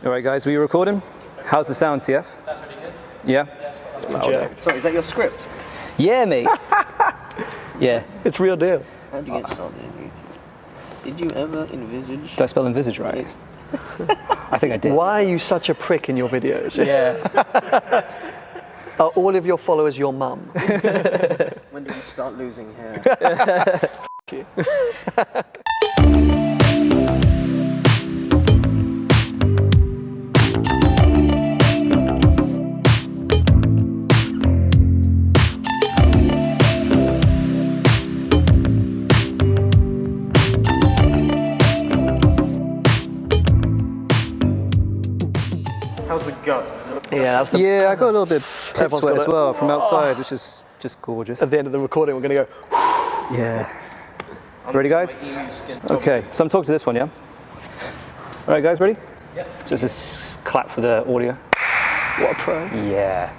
All right, guys, were you recording? How's the sound, CF? Sounds pretty good. Yeah? Sorry, is that your script? Yeah, mate. Yeah. It's real deal. How did you get started in YouTube? Did you ever envisage? Did I spell envisage right? I think I did. Why are you such a prick in your videos? Yeah. Are all of your followers your mum? When did you start losing hair? How's the gut? Yeah, that's the Yeah, I got a little bit of tit Everyone's sweat got as it. well from outside, which is just gorgeous. At the end of the recording, we're going to go. Yeah. Ready, guys? Okay, so I'm talking to this one, yeah? All right, guys, ready? Yep. So it's a clap for the audio. What a pro. Yeah.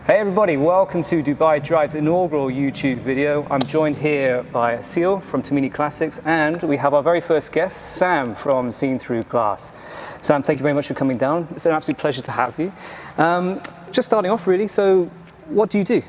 Hey everybody, welcome to Dubai Drive's inaugural YouTube video. I'm joined here by Assyl from Tomini Classics, and we have our very first guest, Sam from Seen Through Glass. Sam, thank you very much for coming down. It's an absolute pleasure to have you. Just starting off really, so what do you do?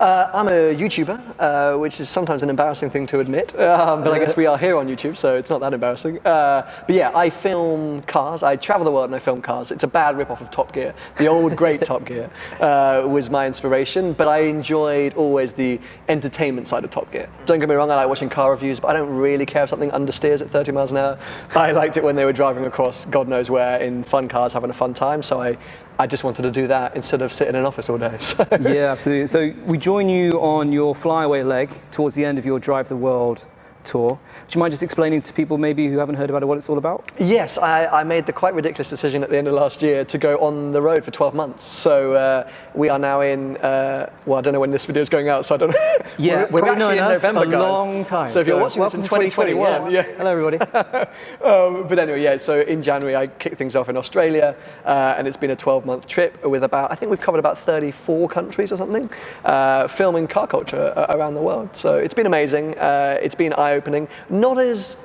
I'm a YouTuber, which is sometimes an embarrassing thing to admit, but I guess we are here on YouTube, so it's not that embarrassing. But yeah, I film cars. I travel the world and I film cars. It's a bad rip-off of Top Gear. The old great Top Gear was my inspiration, but I enjoyed always the entertainment side of Top Gear. Don't get me wrong, I like watching car reviews, but I don't really care if something understeers at 30 miles an hour. I liked it when they were driving across God knows where in fun cars, having a fun time, so I just wanted to do that instead of sit in an office all day. So. Yeah, absolutely. So we join you on your flyaway leg towards the end of your Drive the World tour. Do you mind just explaining to people maybe who haven't heard about it what it's all about? Yes, I made the quite ridiculous decision at the end of last year to go on the road for 12 months. So we are now in, well, I don't know when this video is going out, so I don't know. Yeah, we're actually in November, a guys. long time. So if you're watching this in 2021, yeah. Hello, everybody. But anyway, yeah, so in January I kicked things off in Australia, and it's been a 12-month trip with about, I think we've covered about 34 countries or something, filming car culture around the world. So it's been amazing. It's been eye-opening. Not as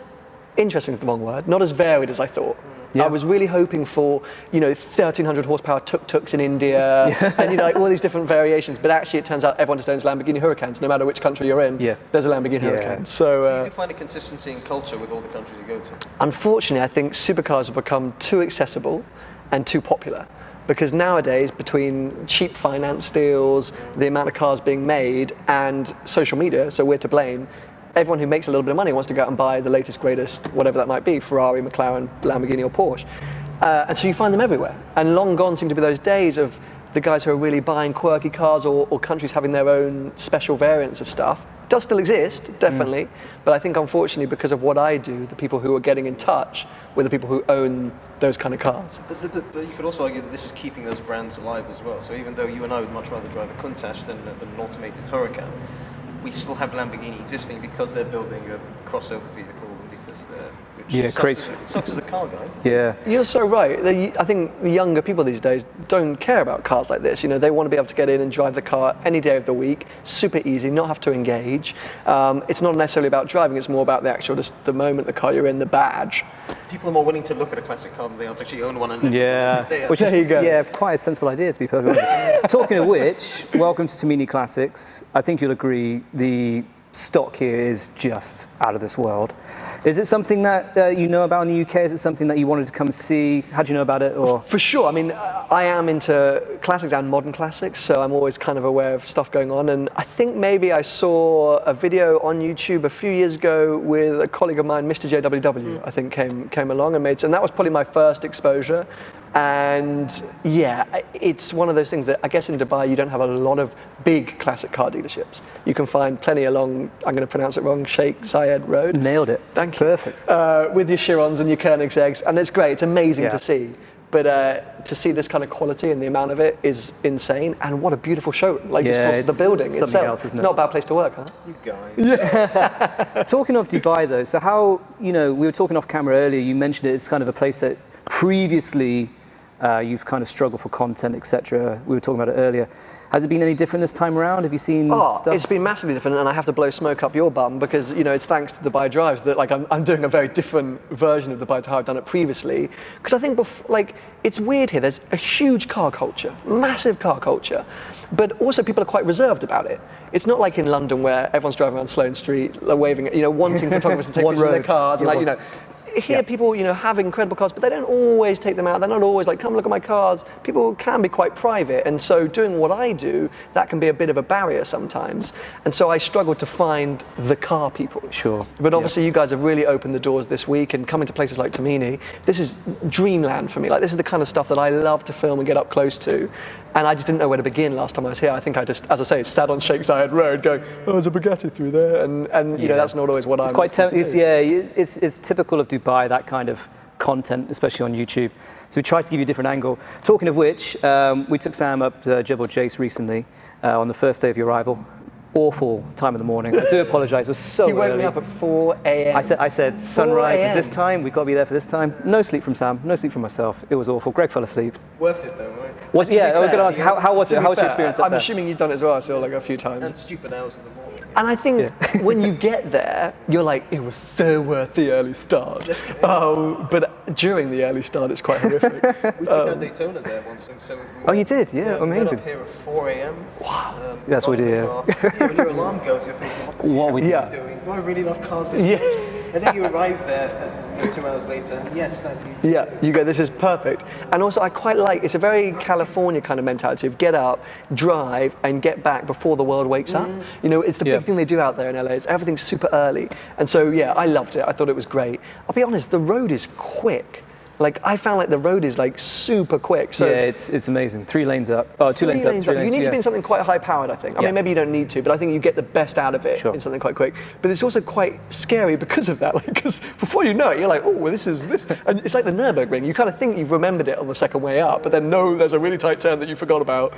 interesting is the wrong word, not as varied as I thought. Yeah. I was really hoping for, 1,300 horsepower tuk-tuks in India, and like all these different variations, but actually it turns out everyone just owns Lamborghini Huracans, no matter which country you're in, there's a Lamborghini Huracan. So you do find a consistency in culture with all the countries you go to? Unfortunately, I think supercars have become too accessible and too popular. Because nowadays, between cheap finance deals, the amount of cars being made, and social media, so we're to blame, everyone who makes a little bit of money wants to go out and buy the latest, greatest, whatever that might be, Ferrari, McLaren, Lamborghini or Porsche. And so you find them everywhere. And long gone seem to be those days of the guys who are really buying quirky cars or countries having their own special variants of stuff. It does still exist, definitely. But I think unfortunately, because of what I do, the people who are getting in touch with the people who own those kind of cars. But you could also argue that this is keeping those brands alive as well. So even though you and I would much rather drive a Countach than an automated Huracan, we still have Lamborghini existing because they're building a crossover vehicle and because they're sucks as a car guy. Yeah. You're so right. I think the younger people these days don't care about cars like this. They want to be able to get in and drive the car any day of the week, super easy, not have to engage. It's not necessarily about driving, it's more about the actual, just the moment the car you're in, the badge. People are more willing to look at a classic car than they are to actually own one. And Which is quite a sensible idea, to be perfectly honest. Talking of which, welcome to Tamini Classics. I think you'll agree the stock here is just out of this world. Is it something that you know about in the UK? Is it something that you wanted to come see? How do you know about it? Or For sure. I mean, I am into classics and modern classics, so I'm always kind of aware of stuff going on. And I think maybe I saw a video on YouTube a few years ago with a colleague of mine, Mr. JWW, I think came along and and that was probably my first exposure. And yeah, it's one of those things that I guess in Dubai you don't have a lot of big classic car dealerships. You can find plenty along, I'm going to pronounce it wrong, Sheikh Zayed Road. Nailed it. Thank you. Perfect. With your Chirons and your Koenigseggs, and it's great, it's amazing to see. But to see this kind of quality and the amount of it is insane, and what a beautiful show. Like just the building itself. Else, isn't it? Not a bad place to work, huh? You guys. Yeah. Talking of Dubai though, so how, we were talking off camera earlier, you mentioned it's kind of a place that previously You've kind of struggled for content, etc. We were talking about it earlier. Has it been any different this time around? Have you seen stuff? It's been massively different, and I have to blow smoke up your bum because it's thanks to the Dubai Drives that I'm doing a very different version of the Dubai to how I've done it previously. Because I think it's weird here. There's a huge car culture, massive car culture, but also people are quite reserved about it. It's not like in London where everyone's driving around Sloane Street, waving, wanting photographers to take pictures of their cars, and here people, have incredible cars, but they don't always take them out. They're not always like, come look at my cars. People can be quite private, and so doing what I do, that can be a bit of a barrier sometimes. And so I struggle to find the car people. Sure. But obviously you guys have really opened the doors this week, and coming to places like Tamini, this is dreamland for me. Like, this is the kind of stuff that I love to film and get up close to. And I just didn't know where to begin last time I was here. I think I just, as I say, sat on Sheikh Zayed Road going, oh, there's a Bugatti through there. And that's not always what I'm quite it's typical of Dubai, that kind of content, especially on YouTube. So we tried to give you a different angle. Talking of which, we took Sam up Jebel Jais recently on the first day of your arrival. Awful time of the morning. I do apologise. It was so early. He woke me up at 4 a.m. I said sunrise is this time. We've got to be there for this time. No sleep from Sam. No sleep from myself. It was awful. Greg fell asleep. Worth it though, right? I was going to ask, how was it? How was your experience up I'm there? assuming you've done it as well, so like a few times. And stupid hours in the morning. And I think when you get there, you're like, it was so worth the early start. But during the early start, it's quite horrific. We took out Daytona there once. So you did? Yeah, amazing. We got up here at 4 a.m. Wow. That's what we did, When your alarm goes, you're thinking, what are we doing? Do I really love cars this much? And then you arrive there 2 hours later, and yes, thank you. Yeah, you go, this is perfect. And also I quite like, it's a very California kind of mentality of get up, drive, and get back before the world wakes up. It's the big thing they do out there in LA, is everything's super early. And so, yeah, I loved it. I thought it was great. I'll be honest, the road is quick. Like, I found like the road is like super quick. So yeah, it's amazing. 3 lanes up. Oh, 2 lanes up. 3 lanes. You need to be in something quite high powered, I think. I mean, maybe you don't need to, but I think you get the best out of it in something quite quick. But it's also quite scary because of that. Because before you know it, you're like, oh, well, this is this. And it's like the Nürburgring. You kind of think you've remembered it on the second way up, but then no, there's a really tight turn that you forgot about.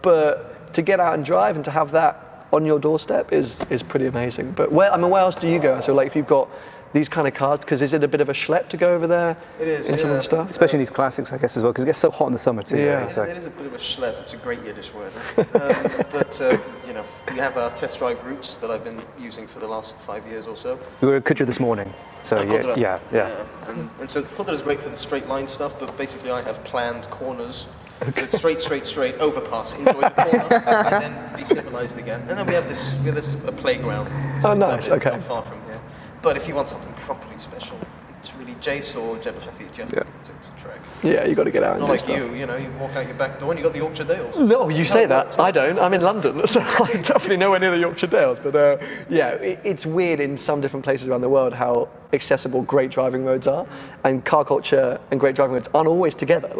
But to get out and drive and to have that on your doorstep is pretty amazing. But where else do you go? So like, if you've got these kind of cars, because is it a bit of a schlep to go over there? It is, in some of the stuff? Especially in these classics, I guess, as well, because it gets so hot in the summer too. Yeah, right? So. It is a bit of a schlep. It's a great Yiddish word. We have our test drive routes that I've been using for the last 5 years or so. We were at Kudra this morning, so yeah. And so Kudra is great for the straight line stuff, but basically I have planned corners. Straight, overpass, enjoy the corner, and then be civilized again. And then we have this a playground. Oh, nice, okay. Not far from here. But if you want something properly special, it's really Jais or Jebel Jais. It's a trek. Yeah, you got to get out and Not do like stuff. you walk out your back door and you got the Yorkshire Dales. No, you say that. I don't. I'm in London, so I'm definitely nowhere near the Yorkshire Dales. But it's weird in some different places around the world how accessible great driving roads are, and car culture and great driving roads aren't always together.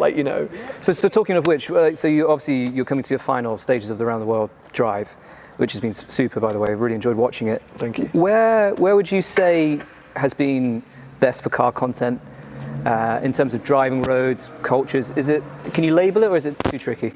So talking of which, so you're coming to your final stages of the Around the World drive, which has been super, by the way. I've really enjoyed watching it. Thank you. Where would you say has been best for car content in terms of driving roads, cultures? Can you label it, or is it too tricky?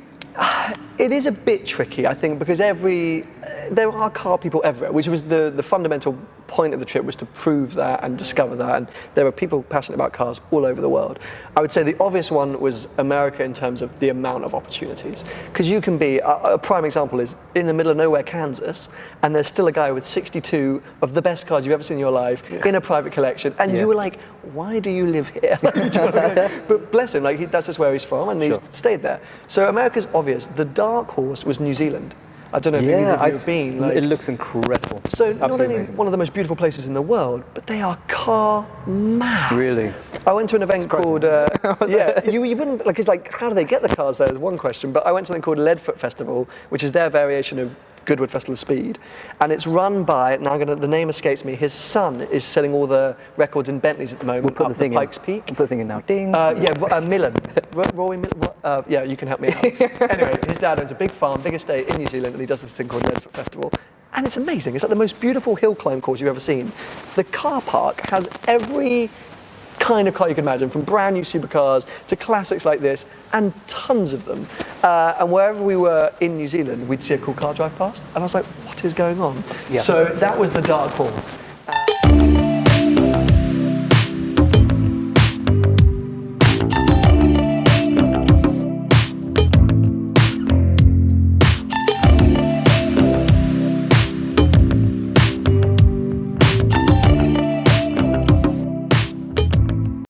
It is a bit tricky, I think, because there are car people everywhere, which was the fundamental point of the trip, was to prove that and discover that, and there are people passionate about cars all over the world. I would say the obvious one was America in terms of the amount of opportunities, because you can be, a prime example is in the middle of nowhere, Kansas, and there's still a guy with 62 of the best cars you've ever seen in your life in a private collection, and you were like, why do you live here? But bless him, that's just where he's from, and he's stayed there. So America's obvious. The dark horse was New Zealand. I don't know if any of you have been. It looks incredible. So not Absolutely only amazing. One of the most beautiful places in the world, but they are car mad. Really? I went to an event called, you wouldn't, it's like, how do they get the cars there is one question, but I went to something called Leadfoot Festival, which is their variation of Goodwood Festival of Speed, and it's run by, now the name escapes me, his son is selling all the records in Bentleys at the moment. We'll put the thing in. Pikes Peak. We'll put the thing in now. Ding. Millen. Roy Millen. Yeah, you can help me out. Anyway, his dad owns a big farm, big estate in New Zealand, and he does this thing called Leadfoot Festival. And it's amazing. It's like the most beautiful hill climb course you've ever seen. The car park has every kind of car you can imagine, from brand new supercars to classics like this, and tons of them. And wherever we were in New Zealand, we'd see a cool car drive past, and I was like, what is going on? Yeah. So that was the dark horse.